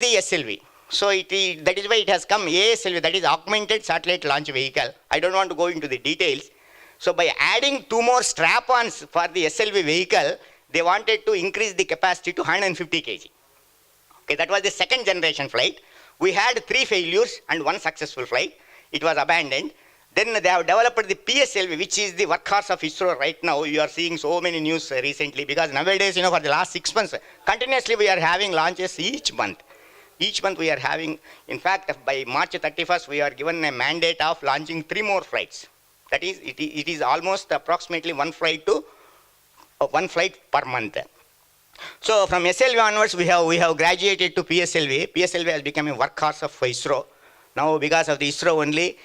the SLV. So that is why it has come ASLV, that is Augmented Satellite Launch Vehicle. I don't want to go into the details. So by adding 2 more strap-ons for the SLV vehicle, they wanted to increase the capacity to 150 kg. Okay, that was the second generation flight. We had 3 failures and 1 successful flight. It was abandoned. Then they have developed the PSLV, which is the workhorse of ISRO right now. You are seeing so many news recently, because nowadays, for the last 6 months, continuously we are having launches each month. Each month we are having, in fact, by March 31st, we are given a mandate of launching 3 more flights. That is, it is almost approximately 1 flight per month. So from SLV onwards, we have graduated to PSLV. PSLV has become a workhorse of ISRO. Now, because of the ISRO only,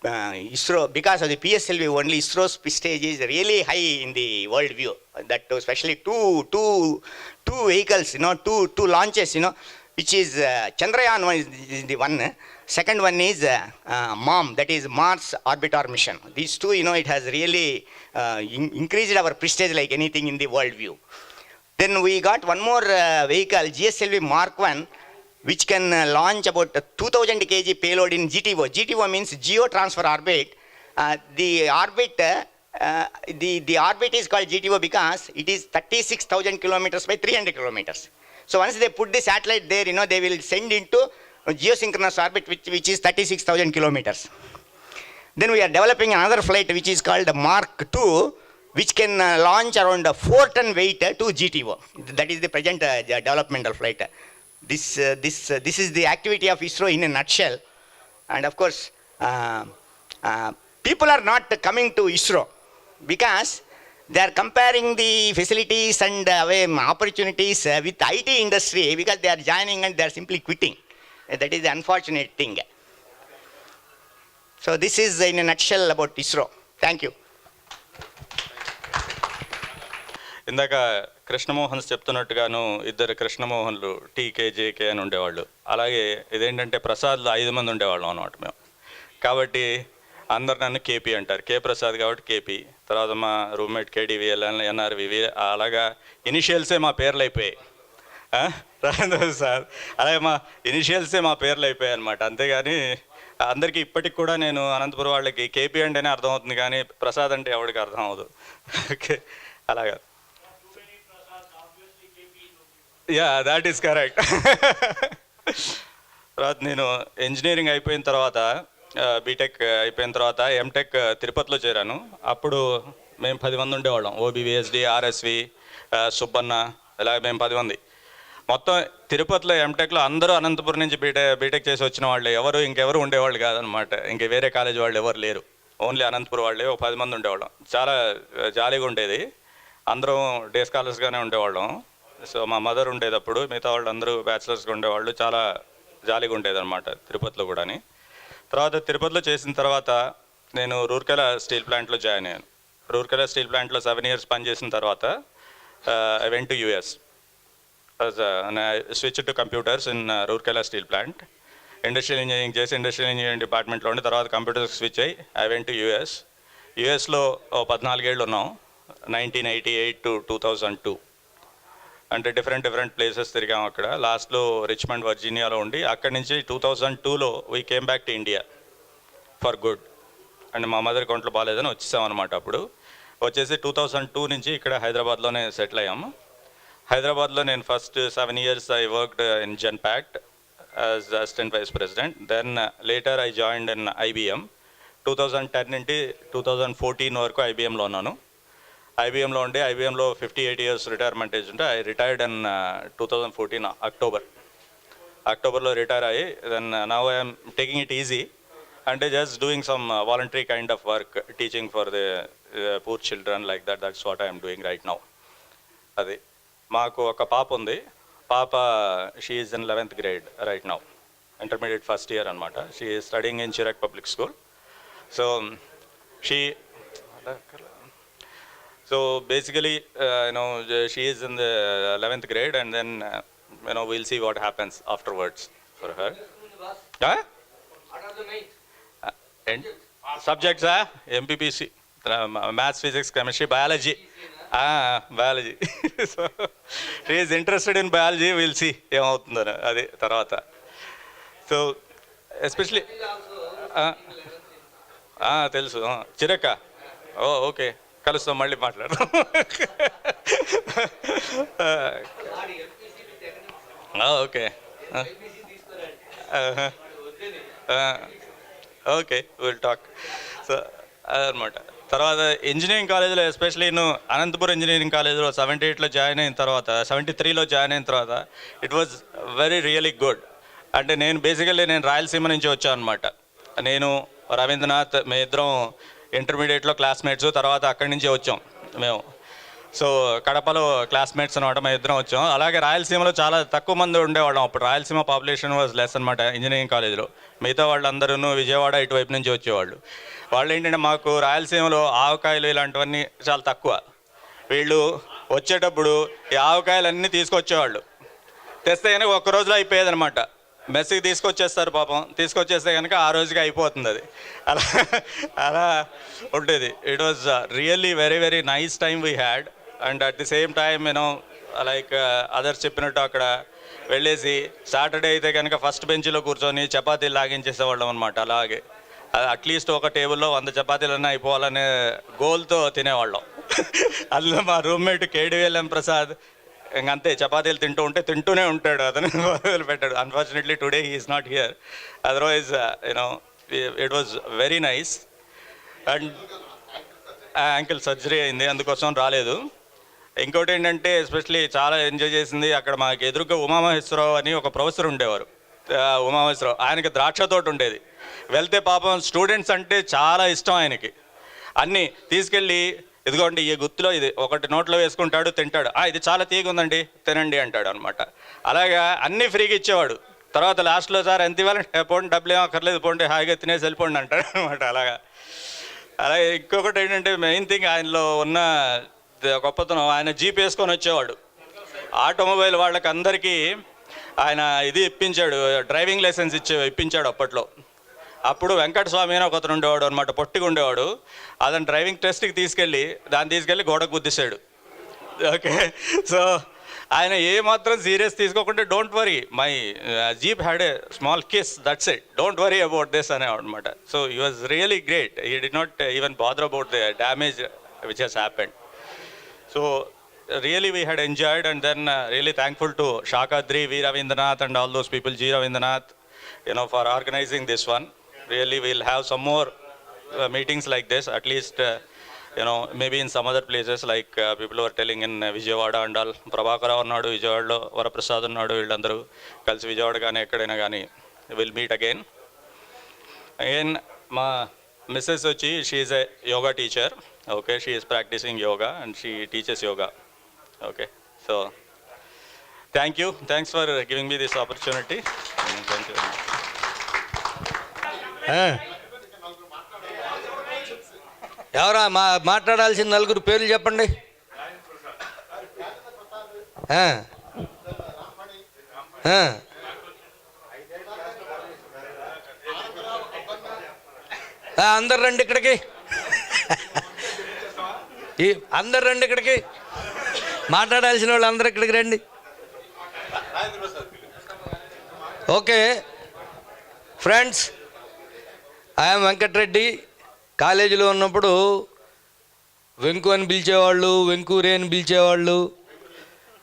because of the PSLV only, ISRO's prestige is really high in the world view. That especially two vehicles, two launches, which is Chandrayaan one is the one. Second one is MOM, that is Mars Orbiter Mission. These two, it has really increased our prestige like anything in the world view. Then we got one more vehicle, GSLV Mark 1, which can launch about 2000 kg payload in GTO. GTO means Geo Transfer Orbit. The orbit is called GTO because it is 36,000 kilometers by 300 kilometers. So once they put the satellite there, they will send into geosynchronous orbit, which is 36,000 kilometers. Then we are developing another flight, which is called Mark 2, which can launch around 4-ton weight to GTO. That is the present developmental flight. This is the activity of ISRO in a nutshell. And of course, people are not coming to ISRO because they are comparing the facilities and opportunities with IT industry, because they are joining and they are simply quitting. That is the unfortunate thing. So this is in a nutshell about ISRO. Thank you. ఇందాక కృష్ణమోహన్ చెప్తున్నట్టుగాను ఇద్దరు కృష్ణమోహన్లు టీకే JK అని ఉండేవాళ్ళు. అలాగే ఇదేంటంటే ప్రసాద్లు 5 మంది ఉండేవాళ్ళం అన్నమాట మేము. కాబట్టి అందరు నన్ను కేపీ అంటారు. కే ప్రసాద్ కాబట్టి కేపీ. తర్వాత మా రూమ్మేట్ కేడీవీఎల్ ఎన్ఆర్వివి, అలాగా ఇనిషియల్సే మా పేర్లు అయిపోయాయి. రాజేంద్ర సార్, అలాగే మా ఇనిషియల్సే మా పేర్లు అయిపోయాయి అనమాట. అంతేగాని అందరికీ ఇప్పటికి కూడా నేను అనంతపురం వాళ్ళకి కేపీ అంటేనే అర్థమవుతుంది, కానీ ప్రసాద్ అంటే ఎవరికి అర్థం అవ్వదు. ఓకే, అలాగా. Yeah, that is correct. తర్వాత నేను ఇంజనీరింగ్ అయిపోయిన తర్వాత, బీటెక్ అయిపోయిన తర్వాత ఎంటెక్ తిరుపతిలో చేరాను. అప్పుడు మేము 10 మంది ఉండేవాళ్ళం. ఓబీవీఎస్డి, ఆర్ఎస్వి, సుబ్బన్న, ఇలాగ మేము 10 మంది. మొత్తం తిరుపతిలో ఎంటెక్లో అందరూ అనంతపురం నుంచి బీటెక్ చేసి వచ్చిన వాళ్ళే, ఇంకెవరు ఉండేవాళ్ళు కాదనమాట. ఇంక వేరే కాలేజ్ వాళ్ళు ఎవరు లేరు, ఓన్లీ అనంతపురం వాళ్ళే. 10 మంది ఉండేవాళ్ళం. చాలా జాలీగా ఉండేది. అందరం డే స్కాలర్స్గానే ఉండేవాళ్ళం. సో మా మదర్ ఉండేది అప్పుడు, మిగతా వాళ్ళు అందరూ బ్యాచిలర్స్గా ఉండేవాళ్ళు. చాలా జాలీగా ఉండేది అనమాట తిరుపతిలో కూడా. తర్వాత తిరుపతిలో చేసిన తర్వాత నేను రూర్కెలా స్టీల్ ప్లాంట్లో జాయిన్ అయ్యాను. రూర్కెలా స్టీల్ ప్లాంట్లో 7 years పనిచేసిన తర్వాత I went to US. Switch to computers in Rourkela steel plant. Industrial engineering చేసి ఇండస్ట్రియల్ ఇంజనీరింగ్ డిపార్ట్మెంట్లో ఉండి తర్వాత కంప్యూటర్స్ స్విచ్ అయ్యి ఐ వెంట్ టు యూఎస్. యూఎస్లో 14 ఏళ్ళు ఉన్నాం, 1988 to 2002. అంటే డిఫరెంట్ ప్లేసెస్ తిరిగాం అక్కడ. లాస్ట్లో రిచ్మండ్ వర్జీనియాలో ఉండి అక్కడి నుంచి 2002లో we came back to India for good. And మా మదర్ ఒంట్లో బాగాలేదని వచ్చేసామన్నమాట. అప్పుడు వచ్చేసి 2002 నుంచి ఇక్కడ హైదరాబాద్లోనే సెటిల్ అయ్యాము. హైదరాబాద్లో నేను first 7 years I worked in Genpact as assistant vice president. Then later I joined in IBM. 2010 నుండి 2014 వరకు ఐబిఎంలో ఉన్నాను. ఐబిఎంలో ఉండి ఐబిఎంలో 58 years రిటైర్మెంట్ ఏజ్ ఉంటే ఐ రిటైర్డ్ ఇన్ 2014 అక్టోబర్లో రిటైర్ అయ్యి, then now I'm taking it easy. అంటే just doing some voluntary kind of work, teaching for the poor children like that. That's what I'm doing right now. అది. మాకు ఒక పాప ఉంది. పాప she is in 11th grade right now, intermediate first year అనమాట. She is studying in Chirag public school. So So basically, she is in the 11th grade, and then we'll see what happens afterwards for her. Huh? What are the main subjects? MPPC, maths, physics, chemistry, biology. Biology. So is interested in biology, will see ఏమవుతుందని అది తర్వాత. So especially తెలుసు చిరక్క. Okay, కలుస్తాం, మళ్ళీ మాట్లాడదాం. Okay okay, will talk. So అదనమాట. తర్వాత engineering కాలేజీలో ఎస్పెషలీ నేను అనంతపురం ఇంజనీరింగ్ కాలేజీలో 78లో జాయిన్ అయిన తర్వాత, 73లో జాయిన్ అయిన తర్వాత it was very really good. అంటే నేను బేసికల్లీ రాయలసీమ నుంచి వచ్చాను అనమాట. నేను రవీంద్రనాథ్ మేము ఇద్దరం ఇంటర్మీడియట్లో క్లాస్మేట్స్, తర్వాత అక్కడి నుంచే వచ్చాం మేము. సో కడపలో క్లాస్మేట్స్ అనమాట, మేము ఇద్దరం వచ్చాం. అలాగే రాయలసీమలో చాలా తక్కువ మంది ఉండేవాళ్ళం అప్పుడు. రాయలసీమ పాపులేషన్ వాజ్ లెస్ అనమాట ఇంజనీరింగ్ కాలేజీలో. మిగతా వాళ్ళందరూ విజయవాడ ఇటువైపు నుంచి వచ్చేవాళ్ళు. వాళ్ళు ఏంటంటే మాకు రాయలసీమలో ఆవకాయలు ఇలాంటివన్నీ చాలా తక్కువ. వీళ్ళు వచ్చేటప్పుడు ఈ ఆవకాయలన్నీ తీసుకొచ్చేవాళ్ళు. తెస్తే కనుక ఒక్క రోజులో అయిపోయేది అనమాట. మెస్సికి తీసుకొచ్చేస్తారు పాపం. తీసుకొచ్చేస్తే కనుక ఆ రోజుకి అయిపోతుంది అది. అలా అలా ఉండేది. It was really very very nice time we had. And at the same time like others చెప్పినట్టు అక్కడ వెళ్ళేసి సాటర్డే అయితే కనుక ఫస్ట్ బెంచ్లో కూర్చొని చపాతీలు లాగించేసేవాళ్ళం అనమాట. అలాగే అట్లీస్ట్ ఒక టేబుల్లో 100 చపాతీలన్నా అయిపోవాలనే గోల్తో తినేవాళ్ళం. అందులో మా రూమ్మేట్ కేడివేలం ప్రసాద్ ఇంకంతే, చపాతీలు తింటూనే ఉంటాడు, అతను వదిలిపెట్టాడు. Unfortunately today he is not here. Otherwise it was very nice. And ankle surgery అయింది, అందుకోసం రాలేదు. ఇంకోటి ఏంటంటే ఎస్పెషలీ చాలా ఎంజాయ్ చేసింది అక్కడ మాకు ఎదురుగా ఉమామహేశ్వరరావు అని ఒక ప్రొఫెసర్ ఉండేవారు. ఉమామహేశ్వరరావు, ఆయనకి ద్రాక్ష తోట ఉండేది. వెళ్తే పాపం స్టూడెంట్స్ అంటే చాలా ఇష్టం ఆయనకి. అన్నీ తీసుకెళ్ళి ఇదిగోండి ఈ గుత్తులో ఇది ఒకటి నోట్లో వేసుకుంటాడు, తింటాడు. ఇది చాలా తీగ ఉందండి, తినండి అంటాడు అనమాట. అలాగా అన్నీ ఫ్రీగా ఇచ్చేవాడు. తర్వాత లాస్ట్లో సార్ ఎంత ఇవ్వాలంటే పోండి, డబ్బులు ఏమో అక్కర్లేదు, పోండి హాయిగా తినేసి వెళ్ళిపోండి అంటాడు అనమాట. అలాగే ఇంకొకటి ఏంటంటే మెయిన్ థింగ్ ఆయనలో ఉన్న గొప్పతనం, ఆయన జీప్ వేసుకొని వచ్చేవాడు. ఆటోమొబైల్ వాళ్ళకి అందరికీ ఆయన ఇది ఇప్పించాడు, డ్రైవింగ్ లైసెన్స్ ఇప్పించాడు అప్పట్లో. అప్పుడు వెంకటస్వామి అని ఒకతను ఉండేవాడు అనమాట, పొట్టిగా ఉండేవాడు. అతను డ్రైవింగ్ టెస్ట్కి తీసుకెళ్ళి గోడకు గుద్దేశాడు. ఓకే, సో ఆయన ఏమాత్రం సీరియస్ తీసుకోకుండా don't worry, my jeep had a small kiss, that's it, don't worry about this అనేవాడు అనమాట. So he was really great. He did not even bother about the damage which has happened. So really we had enjoyed, and then really thankful to Shakadri, V. Ravindranath and all those people, G. Ravindranath, for organizing this one. Really we'll have some more meetings like this, at least, maybe in some other places like people were telling in Vijayawada and all. Prabhakara unnadu Vijayawada, Varaprasad unnadu, villandaru kalisi Vijayawada gaani ekkadaina gaani we'll meet again. Again, ma Mrs. Sochi, she is a yoga teacher. Okay, she is practicing yoga and she teaches yoga. Okay, so thank you. Thanks for giving me this opportunity. Thank you. ఎవరా మాట్లాడాల్సిన నలుగురు పేర్లు చెప్పండి. అందరు రండి ఇక్కడికి, అందరు రండి ఇక్కడికి, మాట్లాడాల్సిన వాళ్ళు అందరూ ఇక్కడికి రండి. Okay friends, I'm Venkatareddy. కాలేజీలో ఉన్నప్పుడు వెంకు అని పిలిచేవాళ్ళు, వెంకూరి అని పిలిచేవాళ్ళు,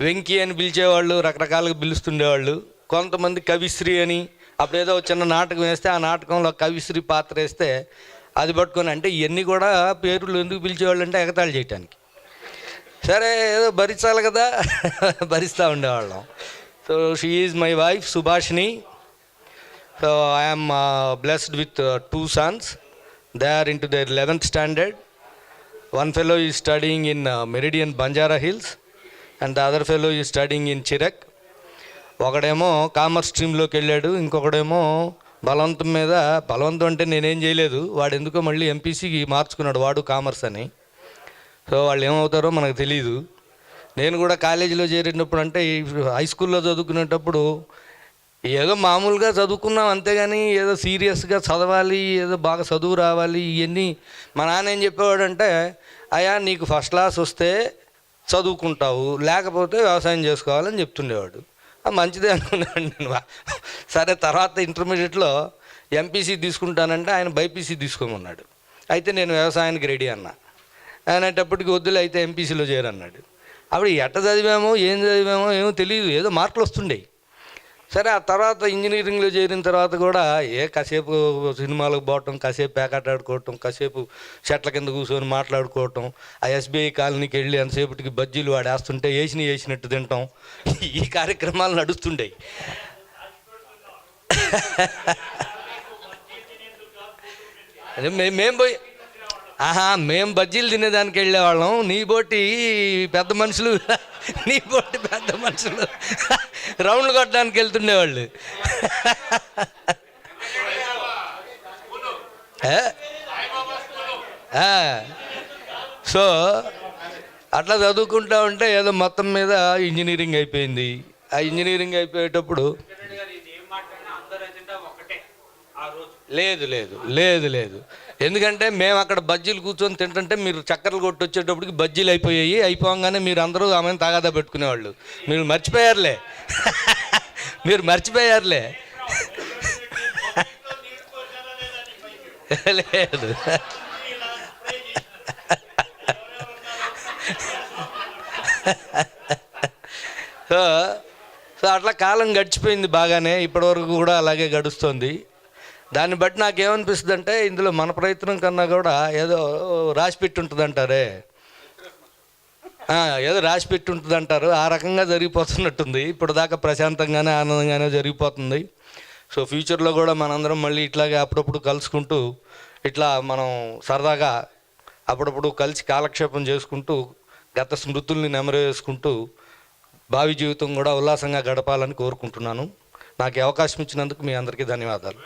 వెంకీ అని పిలిచేవాళ్ళు, రకరకాలుగా పిలుస్తుండేవాళ్ళు. కొంతమంది కవిశ్రీ అని, అప్పుడేదో చిన్న నాటకం వేస్తే ఆ నాటకంలో కవిశ్రీ పాత్ర వేస్తే అది పట్టుకొని, అంటే ఇవన్నీ కూడా పేర్లు ఎందుకు పిలిచేవాళ్ళు అంటే ఎగతాళి చేయటానికి. సరే ఏదో భరించాలి కదా, భరిస్తూ ఉండేవాళ్ళం. So she is my wife Subhashini. So I'm blessed with 2 sons. They are into their 11th standard. One fellow is studying in Meridian Banjara Hills and the other fellow is studying in Chirac. ఒకడేమో commerce స్ట్రీమ్లోకి వెళ్ళాడు, ఇంకొకడేమో బలవంతం అంటే నేనేం చేయలేదు, వాడు ఎందుకో మళ్ళీ ఎంపీసీకి మార్చుకున్నాడు, వాడు కామర్స్ అని. సో వాళ్ళు ఏమవుతారో మనకు తెలియదు. నేను కూడా కాలేజీలో చేరినప్పుడు, అంటే హై స్కూల్లో చదువుకునేటప్పుడు ఏదో మామూలుగా చదువుకున్నాం అంతేగాని ఏదో సీరియస్గా చదవాలి, ఏదో బాగా చదువు రావాలి, ఇవన్నీ మా నాన్న ఏం చెప్పేవాడంటే, అయ్యా నీకు ఫస్ట్ క్లాస్ వస్తే చదువుకుంటావు, లేకపోతే వ్యవసాయం చేసుకోవాలని చెప్తుండేవాడు. మంచిదే అనుకున్నాను నేను. సరే, తర్వాత ఇంటర్మీడియట్లో ఎంపీసీ తీసుకుంటానంటే ఆయన బైపీసీ తీసుకోమన్నాడు. అయితే నేను వ్యవసాయానికి రెడీ అన్నా. అనేటప్పటికి వద్దులే అయితే ఎంపీసీలో చేరన్నాడు. అప్పుడు ఎట్ట చదివామో ఏం చదివామో ఏమో తెలియదు, ఏదో మార్కులు వస్తుండేవి. సరే, ఆ తర్వాత ఇంజనీరింగ్లో చేరిన తర్వాత కూడా కాసేపు సినిమాలకు పోవటం, కాసేపు ప్యాకెట్ ఆడుకోవటం, కాసేపు చెట్ల కింద కూర్చొని మాట్లాడుకోవటం, ఆ ఎస్బీఐ కాలనీకి వెళ్ళి అంతసేపటికి బజ్జీలు వాడేస్తుంటే వేసినట్టు తింటాం, ఈ కార్యక్రమాలు నడుస్తుండేవి. అదే మేము పోయి మేము బజ్జీలు తినేదానికి వెళ్ళేవాళ్ళం. నీ బోటి పెద్ద మనుషులు రౌండ్లు కొట్టడానికి వెళ్తుండేవాళ్ళు. సో అట్లా చదువుకుంటా ఉంటే ఏదో మొత్తం మీద ఇంజనీరింగ్ అయిపోయింది. ఆ ఇంజనీరింగ్ అయిపోయేటప్పుడు లేదు లేదు లేదు లేదు ఎందుకంటే మేము అక్కడ బజ్జీలు కూర్చొని తింటుంటే మీరు చక్కర్లు కొట్టి వచ్చేటప్పటికి బజ్జీలు అయిపోగానే మీరు అందరూ ఆమె తాగాదా పెట్టుకునేవాళ్ళు. మీరు మర్చిపోయారులే మీరు మర్చిపోయారులే లేదు. సో అట్లా కాలం గడిచిపోయింది బాగానే, ఇప్పటివరకు కూడా అలాగే గడుస్తుంది. దాన్ని బట్టి నాకేమనిపిస్తుంది అంటే ఇందులో మన ప్రయత్నం కన్నా కూడా ఏదో రాసిపెట్టి ఉంటుంది అంటారే, ఏదో రాసిపెట్టి ఉంటుంది అంటారు, ఆ రకంగా జరిగిపోతున్నట్టుంది. ఇప్పుడు దాకా ప్రశాంతంగానే ఆనందంగానే జరిగిపోతుంది. సో ఫ్యూచర్లో కూడా మనందరం మళ్ళీ ఇట్లాగే అప్పుడప్పుడు కలుసుకుంటూ ఇట్లా మనం సరదాగా అప్పుడప్పుడు కలిసి కాలక్షేపం చేసుకుంటూ గత స్మృతుల్ని నెమరు వేసుకుంటూ భావి జీవితం కూడా ఉల్లాసంగా గడపాలని కోరుకుంటున్నాను. నాకు అవకాశం ఇచ్చినందుకు మీ అందరికీ ధన్యవాదాలు.